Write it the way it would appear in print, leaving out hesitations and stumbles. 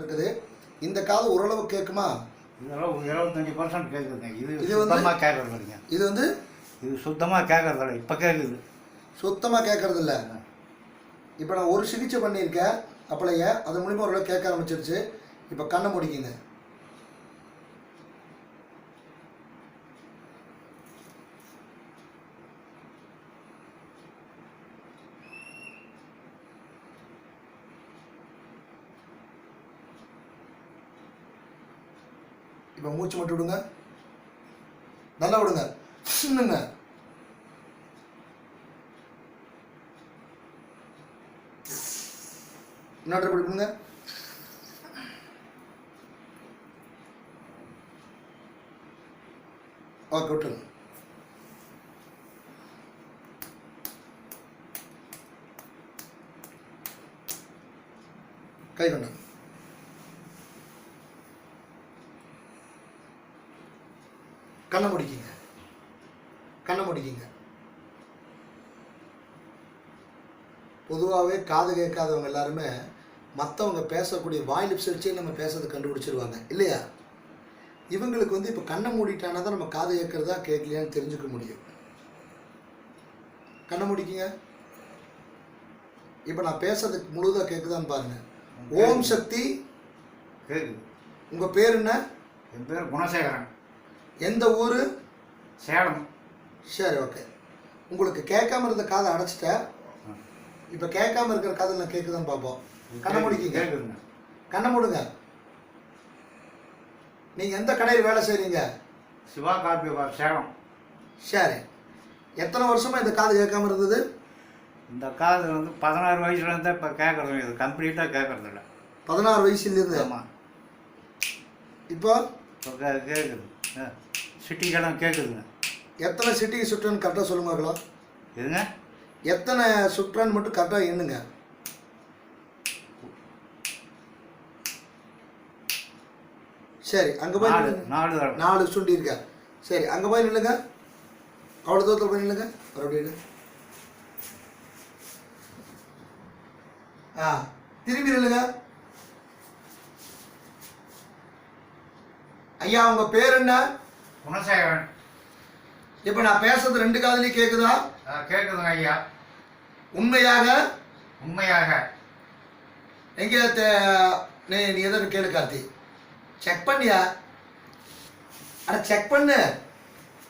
இருக்குது. இந்த காது ஓரளவு கேட்குமா? இதெல்லாம் 25% கேட்குதுங்க. இது சுத்தமாக கேட்கறது இல்லைங்க. இது சுத்தமாக கேட்கறது இல்லை. இப்போ கேட்குது. சுத்தமாக கேட்கறது இல்லை. இப்போ நான் ஒரு சிகிச்சை பண்ணியிருக்கேன் அப்பளைய, அது மூலிமா ஓரளவு கேட்க ஆரம்பிச்சிருச்சு. இப்போ கண்ணை முடிக்குங்க. இப்போ மூச்சு மட்டும் விடுங்க, நல்லா விடுங்க, சின்னுங்க. இன்னொரு பிடிப்புங்க. ஓகே, விட்டுருங்க. கை கொண்டாங்க. கண்ணை முடிக்கிங்க, கண்ணை முடிக்கிங்க. பொதுவாகவே காது கேட்காதவங்க எல்லாருமே மற்றவங்க பேசக்கூடிய வாய் லிப்ஸ் வச்சே நம்ம பேசுறதை கண்டுபிடிச்சிருவாங்க இல்லையா? இவங்களுக்கு இப்போ கண்ணை மூடிட்டானா தான் நம்ம காது கேட்கறதா கேட்கலையான்னு தெரிஞ்சுக்க முடியும். கண்ணை முடிக்கிங்க. இப்போ நான் பேசுறதுக்கு முழுதாக கேட்குதான்னு பாருங்க. ஓம் சக்தி. கேட்குது. உங்கள் பேர் என்ன? என் பேர் குணசேகரன். எந்த ஊர்? சேலம். சரி, ஓகே. உங்களுக்கு கேட்காம இருந்த காதை அடைச்சிட்டேன். இப்போ கேட்காம இருக்கிற காதில் நான் கேட்குதான்னு பார்ப்போம். கண்ணை முடிக்கிங்க. கேட்குதுங்க. கண்ணை மூடுங்க. நீங்கள் எந்த கடையில் வேலை செய்கிறீங்க? சிவா காப்பி பார், சேலம். சரி, எத்தனை வருஷமாக இந்த காது கேட்காம இருந்தது? இந்த காது 16 வயசுலேருந்தே இப்போ கேட்குறது. இது கம்ப்ளீட்டாக கேட்குறது இல்லை. 16 வயசுலேருந்து? ஆமாம். இப்போ கேட்குது. சிட்டிக்கெல்லாம் கேட்குதுங்க. எத்தனை சிட்டிக்கு சுற்றுன்னு கரெக்டாக சொல்லுங்க பார்க்கலாம். எதுங்க? எத்தனை சுற்றுன்னு மட்டும் கரெக்டாக எண்ணுங்க. சரி, அங்கே போய் 4 சுண்டி இருக்க. சரி, அங்கே போய் நில்லுங்க. அவ்வளோ தூரத்தில் போய் நில்லுங்க. மறுபடியும் திரும்பி நில்லுங்க. ஐயா, உங்க பேர் என்ன? குணசேகரன். இப்போ நான் பேசுறது 2 காதுலையும் கேட்குதா? கேட்குதுங்க ஐயா. உண்மையாக? உண்மையாக. எங்கே நீ எதற்கு கேளு கார்த்தி. செக் பண்ணியா? அட செக் பண்ணு.